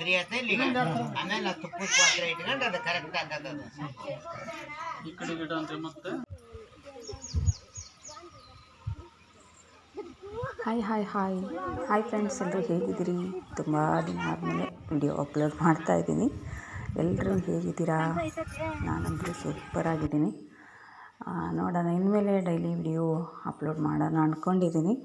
ಕರಿಯತ್ತೆ ಇಲ್ಲಿಗೆ ಆಮೇಲೆ ತುಪ್ಪದ ಪಾತ್ರೆ ಇಟ್ಕೊಂಡು ಅದು ಕರೆಕ್ಟ್ ಆಗದ ಈ ಕಡೆ ಗಿಡ ಅಂದ್ರೆ ಮತ್ತೆ hi hi hi hi friends, ಎಲ್ಲರೂ ಹೇಗಿದ್ದೀರಿ? ತುಂಬ ದಿನ ಆದಮೇಲೆ ವಿಡಿಯೋ ಅಪ್ಲೋಡ್ ಮಾಡ್ತಾಯಿದ್ದೀನಿ. ಎಲ್ಲರೂ ಹೇಗಿದ್ದೀರಾ? ನಾನಂತೂ ಸೂಪರಾಗಿದ್ದೀನಿ. ನೋಡೋಣ, ಇನ್ಮೇಲೆ ಡೈಲಿ ವಿಡಿಯೋ ಅಪ್ಲೋಡ್ ಮಾಡೋಣ ಅಂದ್ಕೊಂಡಿದ್ದೀನಿ.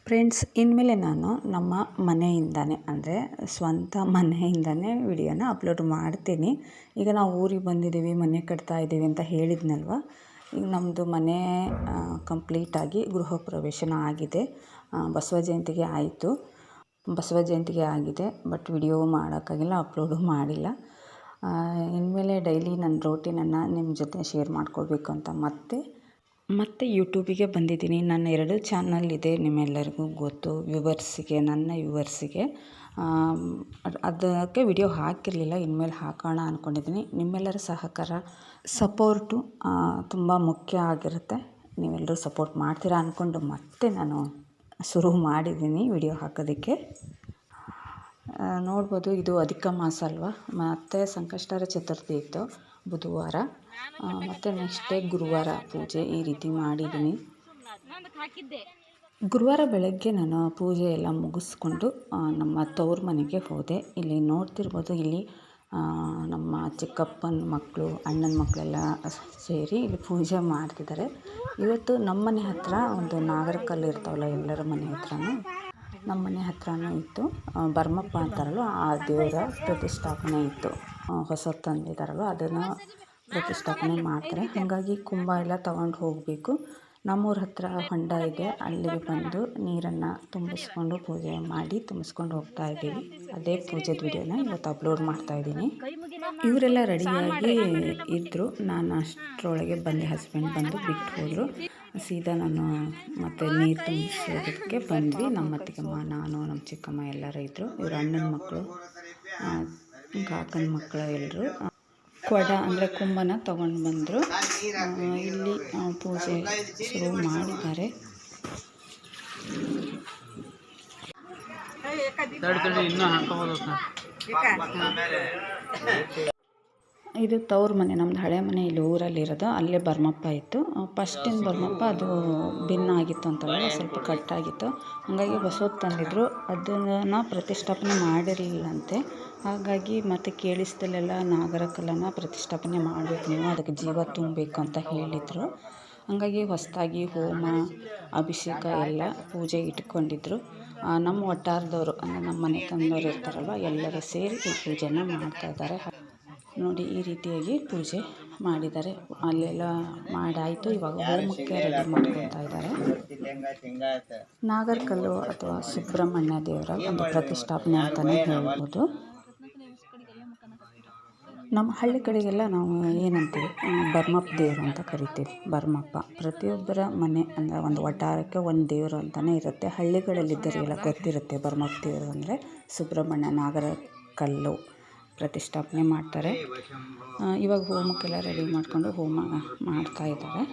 ಫ್ರೆಂಡ್ಸ್, ಇನ್ಮೇಲೆ ನಾನು ನಮ್ಮ ಮನೆಯಿಂದನೇ ಅಂದರೆ ಸ್ವಂತ ಮನೆಯಿಂದನೇ ವಿಡಿಯೋನ ಅಪ್ಲೋಡ್ ಮಾಡ್ತೀನಿ. ಈಗ ನಾವು ಊರಿಗೆ ಬಂದಿದ್ದೀವಿ, ಮನೆ ಕಟ್ತಾ ಇದ್ದೀವಿ ಅಂತ ಹೇಳಿದ್ನಲ್ವ. ಈಗ ನಮ್ಮದು ಮನೆ ಕಂಪ್ಲೀಟಾಗಿ ಗೃಹ ಪ್ರವೇಶನ ಆಗಿದೆ. ಬಸವ ಜಯಂತಿಗೆ ಆಯಿತು, ಬಸವ ಜಯಂತಿಗೆ ಆಗಿದೆ. ಬಟ್ ವಿಡಿಯೋ ಮಾಡೋಕ್ಕಾಗಿಲ್ಲ, ಅಪ್ಲೋಡು ಮಾಡಿಲ್ಲ. ಇನ್ಮೇಲೆ ಡೈಲಿ ನನ್ನ ರೋಟೀನನ್ನು ನಿಮ್ಮ ಜೊತೆ ಶೇರ್ ಮಾಡ್ಕೊಳ್ಬೇಕು ಅಂತ ಮತ್ತೆ ಯೂಟ್ಯೂಬಿಗೆ ಬಂದಿದ್ದೀನಿ. ನನ್ನ 2 ಚಾನಲ್ ಇದೆ, ನಿಮ್ಮೆಲ್ಲರಿಗೂ ಗೊತ್ತು. ನನ್ನ ವ್ಯೂವರ್ಸಿಗೆ ಅದಕ್ಕೆ ವಿಡಿಯೋ ಹಾಕಿರಲಿಲ್ಲ, ಇನ್ಮೇಲೆ ಹಾಕೋಣ ಅಂದ್ಕೊಂಡಿದ್ದೀನಿ. ನಿಮ್ಮೆಲ್ಲರ ಸಹಕಾರ, ಸಪೋರ್ಟು ತುಂಬ ಮುಖ್ಯ ಆಗಿರುತ್ತೆ. ನೀವೆಲ್ಲರೂ ಸಪೋರ್ಟ್ ಮಾಡ್ತೀರಾ ಅಂದ್ಕೊಂಡು ಮತ್ತೆ ನಾನು ಶುರು ಮಾಡಿದ್ದೀನಿ ವಿಡಿಯೋ ಹಾಕೋದಕ್ಕೆ. ನೋಡ್ಬೋದು, ಇದು ಅಧಿಕ ಮಾಸ ಅಲ್ವಾ, ಮತ್ತು ಸಂಕಷ್ಟಹರ ಚತುರ್ಥಿ ಇತ್ತು ಬುಧವಾರ, ಮತ್ತು ನೆಕ್ಸ್ಟ್ ಡೇ ಗುರುವಾರ ಪೂಜೆ ಈ ರೀತಿ ಮಾಡಿದ್ದೀನಿ. ಗುರುವಾರ ಬೆಳಗ್ಗೆ ನಾನು ಪೂಜೆ ಎಲ್ಲ ಮುಗಿಸ್ಕೊಂಡು ನಮ್ಮ ತವ್ರ ಮನೆಗೆ ಹೋದೆ. ಇಲ್ಲಿ ನೋಡ್ತಿರ್ಬೋದು, ಇಲ್ಲಿ ನಮ್ಮ ಚಿಕ್ಕಪ್ಪನ ಮಕ್ಕಳು, ಅಣ್ಣನ ಮಕ್ಕಳೆಲ್ಲ ಸೇರಿ ಇಲ್ಲಿ ಪೂಜೆ ಮಾಡ್ತಿದ್ದಾರೆ. ಇವತ್ತು ನಮ್ಮ ಮನೆ ಹತ್ತಿರ ಒಂದು ನಾಗರಕಲ್ಲು ಇರ್ತಾವಲ್ಲ, ಎಲ್ಲರ ಮನೆ ಹತ್ರನೂ ನಮ್ಮ ಮನೆ ಹತ್ರನೂ ಇತ್ತು. ಭರಮಪ್ಪ ಅಂತಾರಲ್ವ, ಆ ದೇವರ ಪ್ರತಿಷ್ಠಾಪನೆ ಇತ್ತು. ಹೊಸದು ತಂದಿದ್ದಾರಲ್ವ, ಅದನ್ನು ಪ್ರತಿಷ್ಠಾಪನೆ ಮಾಡ್ತಾರೆ. ಹಾಗಾಗಿ ಕುಂಭ ಎಲ್ಲ ತಗೊಂಡು ಹೋಗಬೇಕು. ನಮ್ಮೂರ ಹತ್ರ ಹೊಂಡ ಇದೆ, ಅಲ್ಲಿಗೆ ಬಂದು ನೀರನ್ನು ತುಂಬಿಸ್ಕೊಂಡು ಪೂಜೆ ಮಾಡಿ ತುಂಬಿಸ್ಕೊಂಡು ಹೋಗ್ತಾ ಇದ್ದೀವಿ. ಅದೇ ಪೂಜೆದ ವಿಡಿಯೋನ ಇವತ್ತು ಅಪ್ಲೋಡ್ ಮಾಡ್ತಾಯಿದ್ದೀನಿ. ಇವರೆಲ್ಲ ರೆಡಿಯಾಗಿ ಇದ್ದರು. ನಾನು ಅಷ್ಟರೊಳಗೆ ಬಂದೆ, ಹಸ್ಬೆಂಡ್ ಬಂದು ಬಿಟ್ಟು ಹೋದರು. ಸೀದಾ ನಾನು ಮತ್ತು ನೀರು ತುಂಬಿಸೋದಕ್ಕೆ ಬಂದ್ವಿ. ನಮ್ಮ ಅತ್ತಿಗೆಮ್ಮ, ನಾನು, ನಮ್ಮ ಚಿಕ್ಕಮ್ಮ ಎಲ್ಲರೂ ಇದ್ದರು. ಇವರು ಅಣ್ಣನ ಮಕ್ಕಳು, ಕಾಕನ ಮಕ್ಕಳು ಎಲ್ಲರೂ ಕೊಡ ಅಂದರೆ ಕುಂಭನ ತೊಗೊಂಡು ಬಂದರು. ಇಲ್ಲಿ ಪೂಜೆ ಶುರು ಮಾಡಿದ್ದಾರೆ. ಇದು ತವ್ರ ಮನೆ, ನಮ್ಮದು ಹಳೆ ಮನೆ ಇಲ್ಲಿ ಊರಲ್ಲಿರೋದು. ಅಲ್ಲೇ ಭರಮಪ್ಪ ಇತ್ತು. ಫಸ್ಟಿನ ಭರಮಪ್ಪ ಅದು ಭಿನ್ನ ಆಗಿತ್ತು ಅಂತಲ್ಲ, ಸ್ವಲ್ಪ ಕಟ್ಟಾಗಿತ್ತು. ಹಾಗಾಗಿ ಹೊಸದು ತಂದಿದ್ರು, ಅದನ್ನು ಪ್ರತಿಷ್ಠಾಪನೆ ಮಾಡಿರಲಿಲ್ಲಂತೆ. ಹಾಗಾಗಿ ಮತ್ತೆ ಕೇಳಿಸ್ದಲ್ಲೆಲ್ಲ ನಾಗರ ಕಲ್ಲನ್ನು ಪ್ರತಿಷ್ಠಾಪನೆ ಮಾಡಬೇಕು ನೀವು, ಅದಕ್ಕೆ ಜೀವ ತುಂಬಬೇಕು ಅಂತ ಹೇಳಿದರು. ಹಾಗಾಗಿ ಹೊಸದಾಗಿ ಹೋಮ, ಅಭಿಷೇಕ ಎಲ್ಲ ಪೂಜೆ ಇಟ್ಕೊಂಡಿದ್ರು. ನಮ್ಮ ವಠಾರದವರು ಅಂದರೆ ನಮ್ಮ ಮನೆ ತಂದವರು ಇರ್ತಾರಲ್ವ, ಎಲ್ಲರೂ ಸೇರಿ ಈ ಪೂಜೆನ ಮಾಡ್ತಾಯಿದ್ದಾರೆ. ನೋಡಿ, ಈ ರೀತಿಯಾಗಿ ಪೂಜೆ ಮಾಡಿದ್ದಾರೆ. ಅಲ್ಲೆಲ್ಲ ಮಾಡಾಯಿತು. ಇವಾಗ ಹೋಮಕ್ಕೆ ರೆಡಿ ಮಾಡ್ಕೊತಾ ಇದ್ದಾರೆ. ನಾಗರಕಲ್ಲು ಅಥವಾ ಸುಬ್ರಹ್ಮಣ್ಯ ದೇವರ ಒಂದು ಪ್ರತಿಷ್ಠಾಪನೆ ಅಂತಲೇ ಹೇಳ್ಬೋದು. ನಮ್ಮ ಹಳ್ಳಿ ಕಡೆಗೆಲ್ಲ ನಾವು ಏನಂತೀವಿ, ಭರಮಪ್ಪ ದೇವರು ಅಂತ ಕರಿತೀವಿ. ಭರಮಪ್ಪ ಪ್ರತಿಯೊಬ್ಬರ ಮನೆ ಅಂದರೆ ಒಂದು ವಠಾರಕ್ಕೆ ಒಂದು ದೇವರು ಅಂತಲೇ ಇರುತ್ತೆ. ಹಳ್ಳಿಗಳಲ್ಲಿದ್ದವರಿಗೆಲ್ಲ ಗೊತ್ತಿರುತ್ತೆ ಭರಮಪ್ಪ ದೇವರು ಅಂದರೆ ಸುಬ್ರಹ್ಮಣ್ಯ, ನಾಗರಕಲ್ಲು ಪ್ರತಿಷ್ಠಾಪನೆ ಮಾಡ್ತಾರೆ. ಇವಾಗ ಹೋಮಕ್ಕೆಲ್ಲ ರೆಡಿ ಮಾಡಿಕೊಂಡು ಹೋಮ ಮಾಡ್ತಾ ಇದ್ದಾರೆ.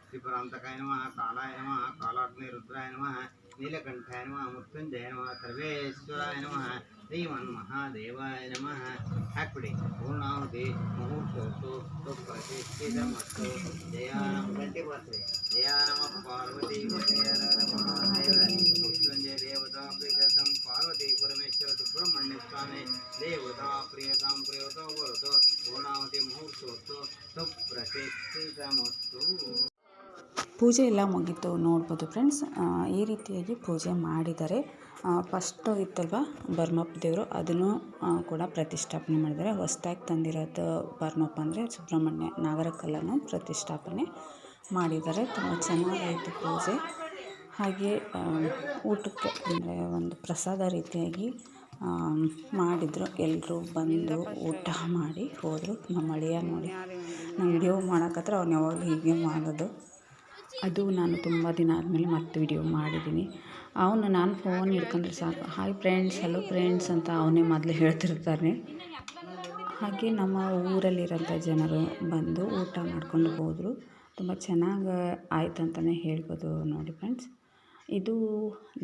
ತ್ರಿಪುರಾಂತಕಾಯ ನಮಃ, ಕಾಲಾಯ ನಮಃ, ಕಾಲಾಗ್ನಿ ರುದ್ರಾಯ ನಮಃ, ನೀಲಕಂಠಾಯ ನಮಃ, ಮೃತ್ಯುಂಜಯ ನಮಃ, ಸರ್ವೇಶ್ವರಾಯ ನಮಃ, ಶ್ರೀಮನ್ ಮಹಾದೇವಾಯ ನಮಃ. ಹಾಕ್ಬಿಡಿ ಪೂರ್ಣಾಹುತಿ ಮುಹೂರ್ತೋತ್ತು ಪ್ರತಿಷ್ಠಿತ ಮತ್ತು ಜಯಾನಮ ಗಂಟೆ ಬರ್ತೀವಿ. ಜಯಾನಮ ಪಾರ್ವತಿ ಮಹಾದೇವ ಮೃತ್ಯುಂಜಯ ದೇವತಾ ಪ್ರಿಯತಂ ಪಾರ್ವತಿ ಪರಮೇಶ್ವರ ಸುಬ್ರಹ್ಮಣ್ಯ ಸ್ವಾಮಿ ದೇವತಾ ಪ್ರಿಯತಾಂ ಪ್ರಿಯತೋ ಹೊರತು ಪೂರ್ಣಾಹುತಿ ಮುಹೂರ್ತೋತ್ತು ಪ್ರತಿಷ್ಠಿತ ಮತ್ತು ಪೂಜೆ ಎಲ್ಲ ಮುಗೀತು. ನೋಡ್ಬೋದು ಫ್ರೆಂಡ್ಸ್, ಈ ರೀತಿಯಾಗಿ ಪೂಜೆ ಮಾಡಿದ್ದಾರೆ. ಫಸ್ಟು ಇತ್ತಲ್ವ ಭರಮಪ್ಪ ದೇವರು, ಅದನ್ನು ಕೂಡ ಪ್ರತಿಷ್ಠಾಪನೆ ಮಾಡಿದ್ದಾರೆ. ಹೊಸ್ದಾಗಿ ತಂದಿರೋದು ಭರಮಪ್ಪ ಅಂದರೆ ಸುಬ್ರಹ್ಮಣ್ಯ, ನಾಗರಕಲ್ಲನ್ನು ಪ್ರತಿಷ್ಠಾಪನೆ ಮಾಡಿದ್ದಾರೆ. ತುಂಬ ಚೆನ್ನಾಗಾಯಿತು ಪೂಜೆ. ಹಾಗೆ ಊಟಕ್ಕೆ ಅಂದರೆ ಒಂದು ಪ್ರಸಾದ ರೀತಿಯಾಗಿ ಮಾಡಿದರು. ಎಲ್ಲರೂ ಬಂದು ಊಟ ಮಾಡಿ ಹೋದರು. ನಮ್ಮ ಅಳಿಯ ನೋಡಿ, ನಾನು ವಿಡಿಯೋ ಮಾಡೋಕ್ಕತ್ರ ಅವ್ನು ಯಾವಾಗಲೂ ಹೀಗೆ ಮಾಡೋದು. ಅದು ನಾನು ತುಂಬ ದಿನ ಆದಮೇಲೆ ಮತ್ತೆ ವಿಡಿಯೋ ಮಾಡಿದ್ದೀನಿ. ನಾನು ಫೋನ್ ಹಿಡ್ಕೊಂಡ್ರೆ ಸಾಕು, ಹಾಯ್ ಫ್ರೆಂಡ್ಸ್, ಹಲೋ ಫ್ರೆಂಡ್ಸ್ ಅಂತ ಅವನೇ ಮೊದಲು ಹೇಳ್ತಿರ್ತಾನೆ. ಹಾಗೆ ನಮ್ಮ ಊರಲ್ಲಿರೋಂಥ ಜನರು ಬಂದು ಊಟ ಮಾಡ್ಕೊಂಡು ಹೋದರು. ತುಂಬ ಚೆನ್ನಾಗಿ ಆಯ್ತು ಅಂತಲೇ ಹೇಳ್ಬೋದು. ನೋಡಿ ಫ್ರೆಂಡ್ಸ್, ಇದು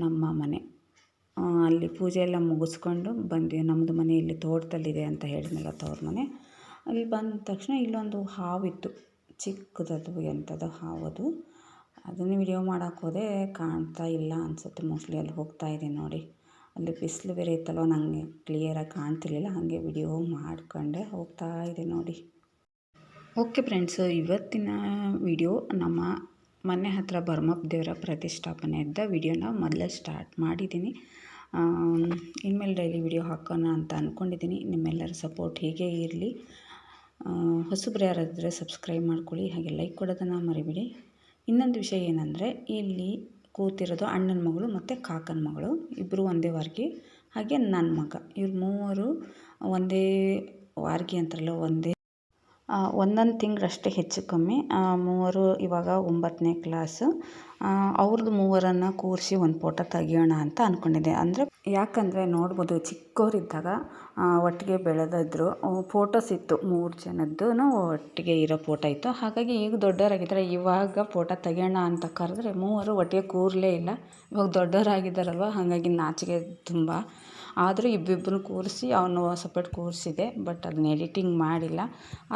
ನಮ್ಮ ಮನೆ. ಅಲ್ಲಿ ಪೂಜೆ ಎಲ್ಲ ಮುಗಿಸ್ಕೊಂಡು ಬಂದ್ವಿ. ನಮ್ಮದು ಮನೆ ಇಲ್ಲಿ ತೋಟದಲ್ಲಿದೆ ಅಂತ ಹೇಳಿದ್ನಲ್ಲ, ತವ್ರ ಮನೆ. ಅಲ್ಲಿ ಬಂದ ತಕ್ಷಣ ಇಲ್ಲೊಂದು ಹಾವಿತ್ತು, ಚಿಕ್ಕದದು, ಎಂಥದ್ದು ಹಾವದು. ಅದನ್ನು ವಿಡಿಯೋ ಮಾಡೋಕ್ಕೆ ಹೋದೆ, ಕಾಣ್ತಾ ಇಲ್ಲ ಅನಿಸುತ್ತೆ. ಮೋಸ್ಟ್ಲಿ ಅಲ್ಲಿ ಹೋಗ್ತಾ ಇದೆ ನೋಡಿ. ಅಲ್ಲಿ ಬಿಸಿಲು ಬೇರೆ ಇತ್ತಲ್ವ, ನನಗೆ ಕ್ಲಿಯರಾಗಿ ಕಾಣ್ತಿರ್ಲಿಲ್ಲ. ಹಾಗೆ ವಿಡಿಯೋ ಮಾಡ್ಕೊಂಡೆ ಹೋಗ್ತಾ ಇದೆ ನೋಡಿ. ಓಕೆ ಫ್ರೆಂಡ್ಸು, ಇವತ್ತಿನ ವಿಡಿಯೋ ನಮ್ಮ ಮನೆ ಹತ್ತಿರ ಭರಮಪ್ಪ ದೇವರ ಪ್ರತಿಷ್ಠಾಪನೆಯಿಂದ ವಿಡಿಯೋನ ಮೊದಲೇ ಸ್ಟಾರ್ಟ್ ಮಾಡಿದ್ದೀನಿ. ಇನ್ಮೇಲೆ ಡೈಲಿ ವಿಡಿಯೋ ಹಾಕೋಣ ಅಂತ ಅಂದ್ಕೊಂಡಿದ್ದೀನಿ. ನಿಮ್ಮೆಲ್ಲರ ಸಪೋರ್ಟ್ ಹೀಗೆ ಇರಲಿ. ಹೊಸಬ್ರು ಯಾರಾದರೆ ಸಬ್ಸ್ಕ್ರೈಬ್ ಮಾಡ್ಕೊಳ್ಳಿ, ಹಾಗೆ ಲೈಕ್ ಕೊಡೋದನ್ನು ಮರಿಬೇಡಿ. ಇನ್ನೊಂದು ವಿಷಯ ಏನಂದರೆ, ಇಲ್ಲಿ ಕೂತಿರೋದು ಅಣ್ಣನ ಮಗಳು ಮತ್ತು ಕಾಕನ ಮಗಳು, ಇಬ್ಬರು ಒಂದೇ ವಾರ್ಗಿ. ಹಾಗೆ ನನ್ನ ಮಗ, ಇವ್ರು ಮೂವರು ಒಂದೇ ವಾರ್ಗಿ ಅಂತಾರಲ್ಲ, ಒಂದೊಂದು ತಿಂಗಳಷ್ಟೇ ಹೆಚ್ಚು ಕಮ್ಮಿ. ಮೂವರು ಇವಾಗ 9ನೇ ಕ್ಲಾಸು. ಅವ್ರದ್ದು ಮೂವರನ್ನು ಕೂರಿಸಿ ಒಂದು ಫೋಟೋ ತೆಗಿಯೋಣ ಅಂತ ಅಂದ್ಕೊಂಡಿದ್ದೆ. ಯಾಕಂದರೆ ನೋಡ್ಬೋದು, ಚಿಕ್ಕವರಿದ್ದಾಗ ಒಟ್ಟಿಗೆ ಬೆಳೆದಿದ್ರು. ಫೋಟೋಸ್ ಇತ್ತು, 3 ಜನದ್ದು ಒಟ್ಟಿಗೆ ಇರೋ ಫೋಟೋ ಇತ್ತು. ಹಾಗಾಗಿ ಈಗ ದೊಡ್ಡವರಾಗಿದ್ದಾರೆ, ಇವಾಗ ಫೋಟೋ ತೆಗಿಯೋಣ ಅಂತ ಕರೆದ್ರೆ ಮೂವರು ಒಟ್ಟಿಗೆ ಕೂರಲೇ ಇಲ್ಲ. ಇವಾಗ ದೊಡ್ಡವರಾಗಿದ್ದಾರಲ್ವ, ಹಾಗಾಗಿ ನಾಚಿಕೆ ತುಂಬ. ಆದರೂ ಇಬ್ಬಿಬ್ಬರು ಕೂರಿಸಿ ಅವನು ಸಪ್ರೇಟ್ ಕೂರಿಸಿದೆ, ಬಟ್ ಅದನ್ನ ಎಡಿಟಿಂಗ್ ಮಾಡಿಲ್ಲ.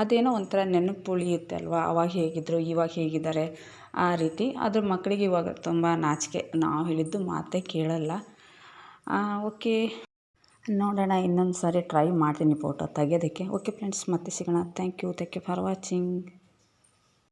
ಅದೇನೋ ಒಂಥರ ನೆನಪು ಉಳಿಯುತ್ತೆ ಅಲ್ವಾ, ಅವಾಗ ಹೇಗಿದ್ದರು ಇವಾಗ ಹೇಗಿದ್ದಾರೆ ಆ ರೀತಿ. ಅದ್ರ ಮಕ್ಕಳಿಗೆ ಇವಾಗ ತುಂಬ ನಾಚಿಕೆ, ನಾವು ಹೇಳಿದ್ದು ಮಾತೇ ಕೇಳಲ್ಲ. ಓಕೆ, ನೋಡೋಣ, ಇನ್ನೊಂದು ಸಾರಿ ಟ್ರೈ ಮಾಡ್ತೀನಿ ಫೋಟೋ ತೆಗೆಯೋದಕ್ಕೆ. ಓಕೆ ಫ್ರೆಂಡ್ಸ್, ಮತ್ತೆ ಸಿಗೋಣ. Thank you for watching.